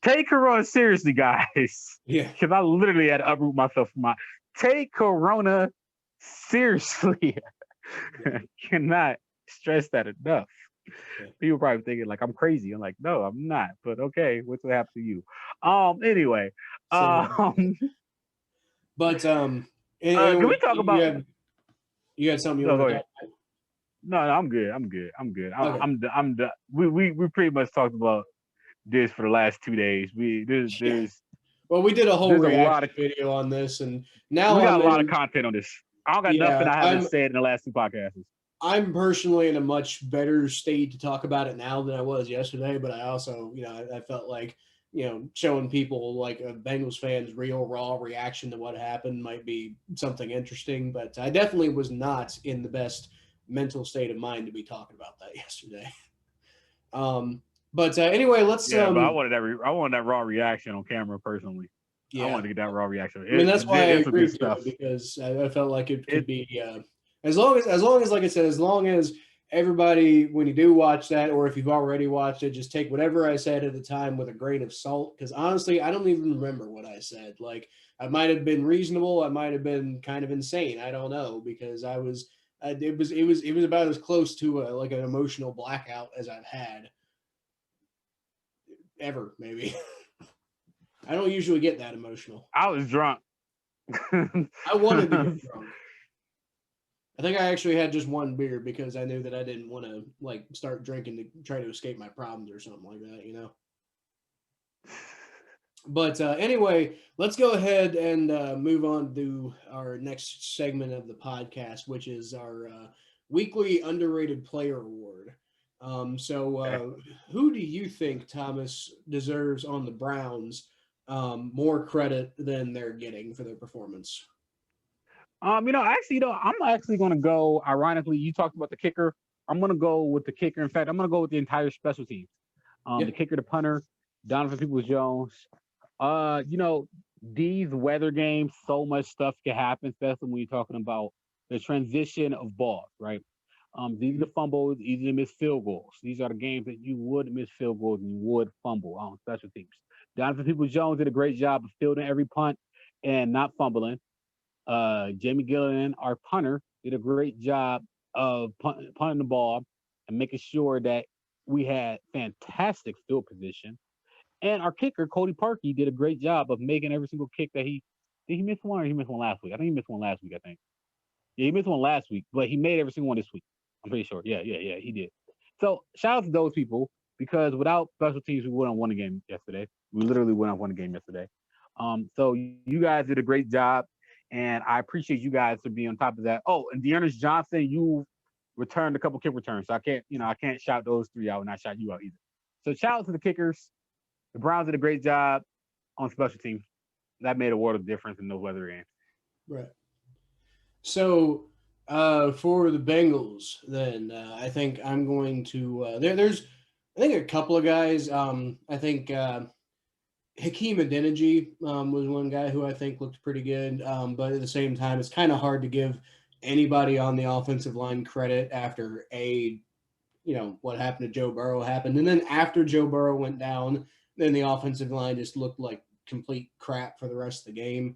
take Corona seriously, guys. Yeah. Because I literally had to uproot myself from take Corona seriously. Cannot stress that enough. Yeah. People probably thinking like I'm crazy. I'm like, no, I'm not. But okay, what's what happened to you? Anyway. Can we talk about you had something you want to talk about? No, I'm good. Okay. I'm done. We pretty much talked about this for the last 2 days. Well, we did a whole reaction video on this, and now we got a lot of content on this. I don't got nothing I haven't said in the last 2 podcasts. I'm personally in a much better state to talk about it now than I was yesterday, but I also, I felt like, showing people like a Bengals fan's real raw reaction to what happened might be something interesting, but I definitely was not in the best mental state of mind to be talking about that yesterday. But anyway, let's. Yeah, but I wanted that raw reaction on camera personally. Yeah, I wanted to get that raw reaction. I mean, that's why I agree with you, because I felt like it could be as long as, like I said, as long as everybody, when you do watch that, or if you've already watched it, just take whatever I said at the time with a grain of salt. Because honestly, I don't even remember what I said. Like, I might have been reasonable, I might have been kind of insane. I don't know, because I was. It was about as close to like an emotional blackout as I've had ever, maybe. I don't usually get that emotional. I was drunk. I wanted to get drunk. I think I actually had just one beer because I knew that I didn't want to like start drinking to try to escape my problems or something like that, you know. But anyway, let's go ahead and move on to our next segment of the podcast, which is our weekly underrated player award. Who do you think, Thomas, deserves on the Browns more credit than they're getting for their performance? I'm actually going to go. Ironically, you talked about the kicker. I'm going to go with the kicker. In fact, I'm going to go with the entire special teams. The kicker, the punter, Donovan Peoples-Jones. These weather games, so much stuff can happen, especially when you're talking about the transition of balls, right? These are the fumbles, easy to miss field goals. These are the games that you would miss field goals and you would fumble on special teams. Donovan Peoples-Jones did a great job of fielding every punt and not fumbling. Jamie Gillian, our punter, did a great job of punting the ball and making sure that we had fantastic field position. And our kicker, Cody Parkey, did a great job of making every single kick that did he miss one or he missed one last week? I think he missed one last week, I think. Yeah, he missed one last week, but he made every single one this week. I'm pretty sure. Yeah, he did. So shout out to those people because without special teams, we wouldn't have won a game yesterday. We literally wouldn't have won a game yesterday. So you guys did a great job, and I appreciate you guys for being on top of that. Oh, and Dearness Johnson, you returned a couple kick returns, so I can't shout those three out and not shout you out either. So shout out to the kickers. The Browns did a great job on special teams. That made a world of difference in those weather games. Right. So for the Bengals, then I think I'm going to. There's I think a couple of guys. I think Hakeem Adeniji was one guy who I think looked pretty good. But at the same time, it's kind of hard to give anybody on the offensive line credit after what happened to Joe Burrow happened, and then after Joe Burrow went down. Then the offensive line just looked like complete crap for the rest of the game.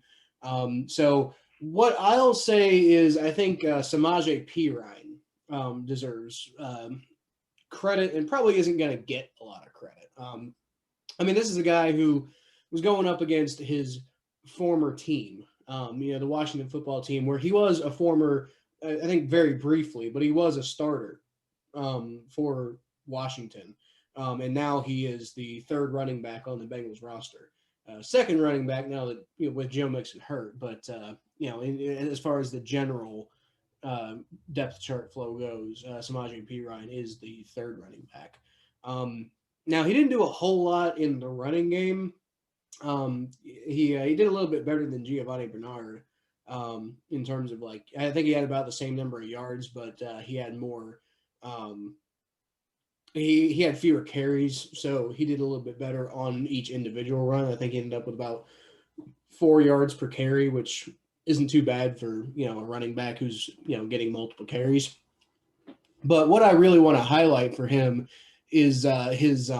So what I'll say is I think Samaje Perine deserves credit and probably isn't going to get a lot of credit. This is a guy who was going up against his former team, the Washington football team, where he was a former, I think very briefly, but he was a starter for Washington. And now he is the third running back on the Bengals roster. Second running back now that with Joe Mixon hurt, but as far as the general depth chart flow goes, Samaje Perine is the third running back. Now he didn't do a whole lot in the running game. He did a little bit better than Giovanni Bernard in terms of I think he had about the same number of yards, but he had more. He had fewer carries, so he did a little bit better on each individual run. I think he ended up with about 4 yards per carry, which isn't too bad for a running back who's getting multiple carries. But what I really want to highlight for him is his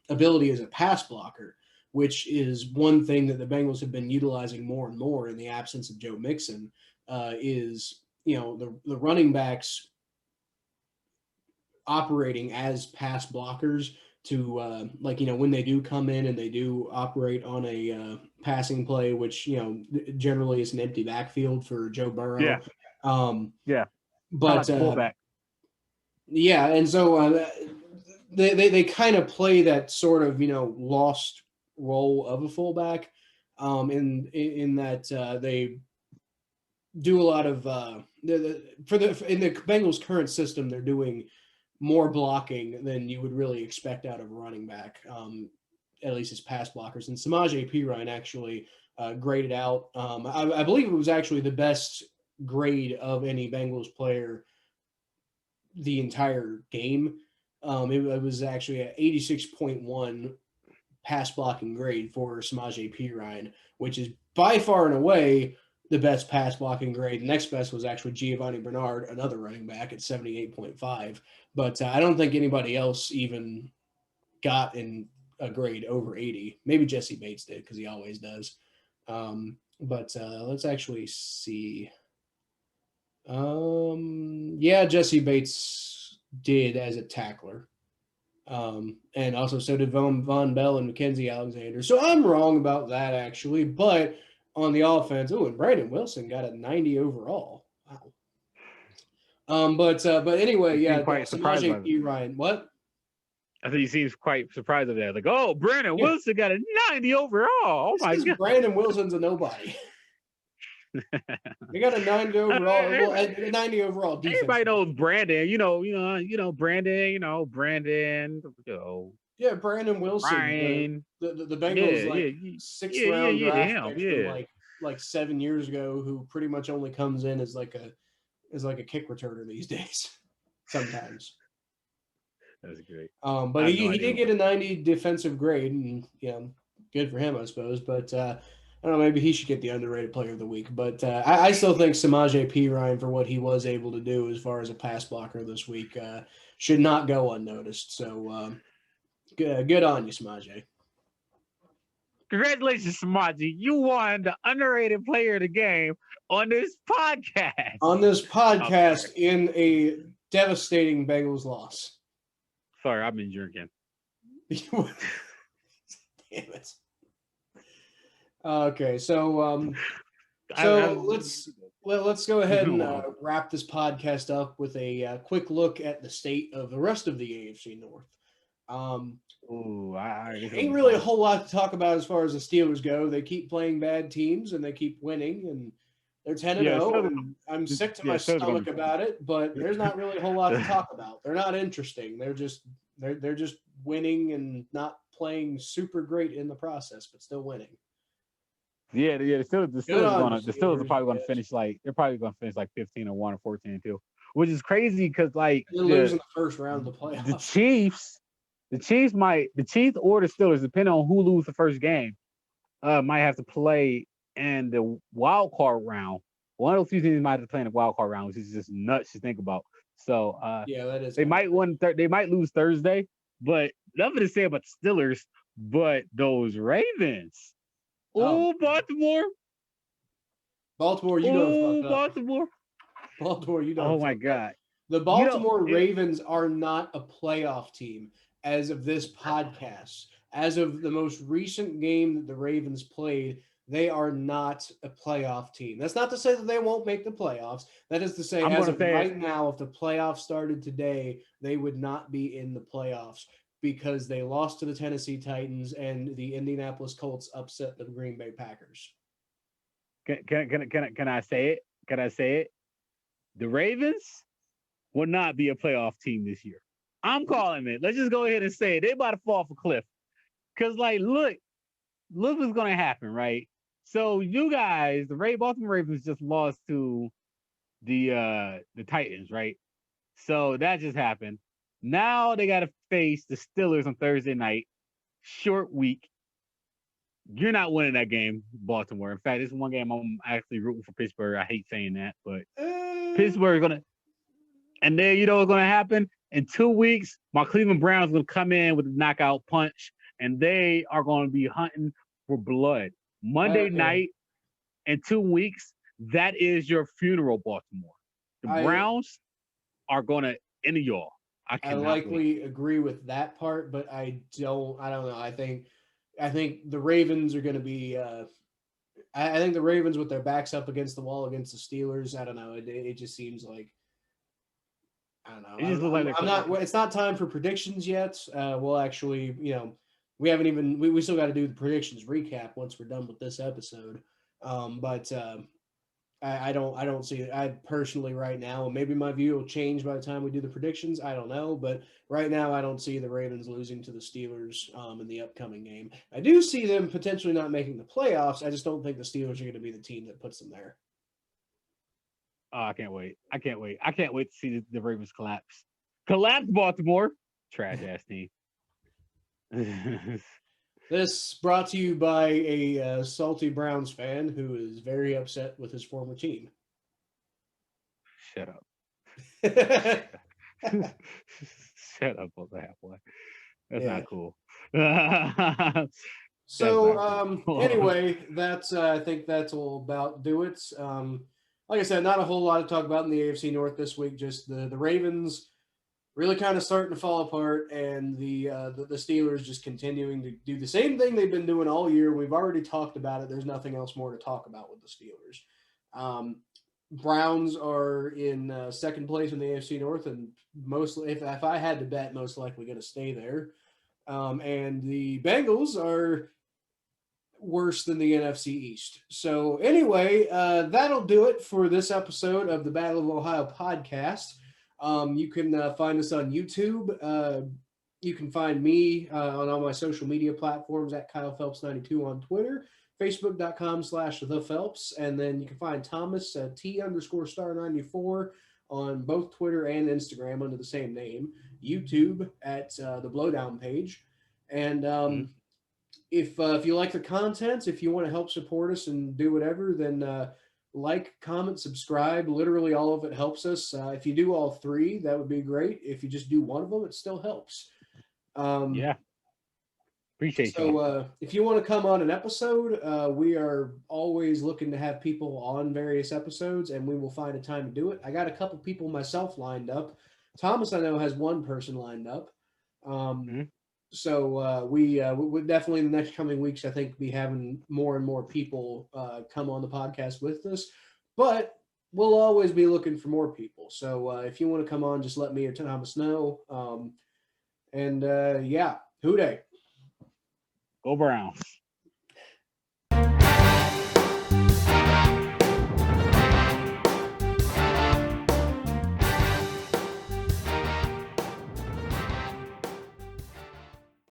ability as a pass blocker, which is one thing that the Bengals have been utilizing more and more in the absence of Joe Mixon. Is the running backs operating as pass blockers to when they do come in and they do operate on a passing play, which generally is an empty backfield for Joe Burrow. Yeah. But fullback. Yeah, and so they kind of play that sort of lost role of a fullback, in that they do a lot of in the Bengals' current system, they're doing more blocking than you would really expect out of a running back, at least as pass blockers. And Samaje Perine actually graded out. I believe it was actually the best grade of any Bengals player the entire game. It was actually an 86.1 pass blocking grade for Samaje Perine, which is by far and away the best pass blocking grade. The next best was actually Giovanni Bernard, another running back at 78.5. But I don't think anybody else even got in a grade over 80. Maybe Jesse Bates did because he always does. But let's actually see. Yeah, Jesse Bates did as a tackler. And also so did Von Bell and Mackenzie Alexander. So I'm wrong about that actually, but on the offense, and Brandon Wilson got a 90 overall. Wow. But anyway, yeah, quite surprised by Samaje P. Ryan. What? I think he seems quite surprised at that. Like, oh, Brandon Wilson got a 90 overall. Oh my god. Brandon Wilson's a nobody. They got a 90 overall. Well, a 90 overall defense. Everybody knows Brandon. Brandon. Yeah, Brandon Wilson. Ryan. The Bengals sixth round draft pick from like 7 years ago, who pretty much only comes in as like a kick returner these days. Sometimes. That's great. But he did get a 90 defensive grade, and good for him, I suppose. But I don't know, maybe he should get the underrated player of the week. But I still think Samaje P. Ryan, for what he was able to do as far as a pass blocker this week, should not go unnoticed. So good on you, Samaje. Congratulations, Samaje. You won the underrated player of the game on this podcast. In a devastating Bengals loss. Sorry, I've been drinking. Damn it. Okay, so let's go ahead and wrap this podcast up with a quick look at the state of the rest of the AFC North. Ain't really a whole lot to talk about as far as the Steelers go. They keep playing bad teams and they keep winning, and they're 10-0. And I'm sick to my stomach about it, but there's not really a whole lot to talk about. They're not interesting. They're just winning and not playing super great in the process, but still winning. Yeah. The Steelers are probably going to finish they're probably going to finish like 15-1 or 14-2, which is crazy because like they're losing the first round of the playoffs. The Chiefs or the Steelers, depending on who loses the first game, might have to play in the wild card round. One of those two teams might have to play in the wild card round, which is just nuts to think about. So that is. They might lose Thursday, but nothing to say about the Steelers. But those Ravens. Oh, Baltimore. Baltimore, you know. Baltimore. Baltimore, you know. Oh my God. The Baltimore Ravens are not a playoff team as of this podcast. As of the most recent game that the Ravens played, they are not a playoff team. That's not to say that they won't make the playoffs. That is to say, right now, if the playoffs started today, they would not be in the playoffs because they lost to the Tennessee Titans and the Indianapolis Colts upset the Green Bay Packers. Can I say it? Can I say it? The Ravens will not be a playoff team this year. I'm calling it. Let's just go ahead and say it. They about to fall off a cliff. Because, look what's going to happen, right? So you guys, the Baltimore Ravens just lost to the Titans, right? So that just happened. Now they got to face the Steelers on Thursday night. Short week. You're not winning that game, Baltimore. In fact, this is one game I'm actually rooting for Pittsburgh. I hate saying that, but Pittsburgh is going to. And then you know what's going to happen? In 2 weeks, my Cleveland Browns will come in with a knockout punch, and they are going to be hunting for blood. Monday night in 2 weeks, that is your funeral, Baltimore. The Browns are going to end y'all. I likely agree with that part, but I don't know. I think the Ravens are going to be. I think the Ravens with their backs up against the wall against the Steelers. I don't know. It just seems like. I don't know. It's not time for predictions yet. We'll actually, we haven't even. We still got to do the predictions recap once we're done with this episode. But I don't see it. I personally right now, and maybe my view will change by the time we do the predictions. I don't know, but right now I don't see the Ravens losing to the Steelers in the upcoming game. I do see them potentially not making the playoffs. I just don't think the Steelers are going to be the team that puts them there. Oh, I can't wait. I can't wait to see the Ravens collapse. Collapse, Baltimore. Trash ass team. This brought to you by a salty Browns fan who is very upset with his former team. Shut up. So Shut up on the halfway. That's Yeah. not cool. That's not cool. Anyway, that's I think that's all about do it. Like I said, not a whole lot to talk about in the AFC North this week. Just the Ravens really kind of starting to fall apart, and the Steelers just continuing to do the same thing they've been doing all year. We've already talked about it. There's nothing else more to talk about with the Steelers. Browns are in second place in the AFC North, and mostly, if I had to bet, most likely going to stay there. And the Bengals are worse than the NFC East. So anyway, that'll do it for this episode of the Battle of Ohio podcast. You can find us on YouTube. You can find me on all my social media platforms at Kyle Phelps 92 on Twitter, Facebook.com/The Phelps, and then you can find Thomas T_star94 on both Twitter and Instagram under the same name. YouTube at the Blowdown page, and if you like the content, if you want to help support us and do whatever, then like, comment, subscribe. Literally all of it helps us. If you do all three, that would be great. If you just do one of them, it still helps. Yeah. Appreciate you. So if you want to come on an episode, we are always looking to have people on various episodes, and we will find a time to do it. I got a couple people myself lined up. Thomas, I know, has one person lined up. So we would definitely in the next coming weeks, I think, be having more and more people come on the podcast with us. But we'll always be looking for more people. So if you want to come on, just let me or Thomas know. Yeah, Hoo Day. Go Browns.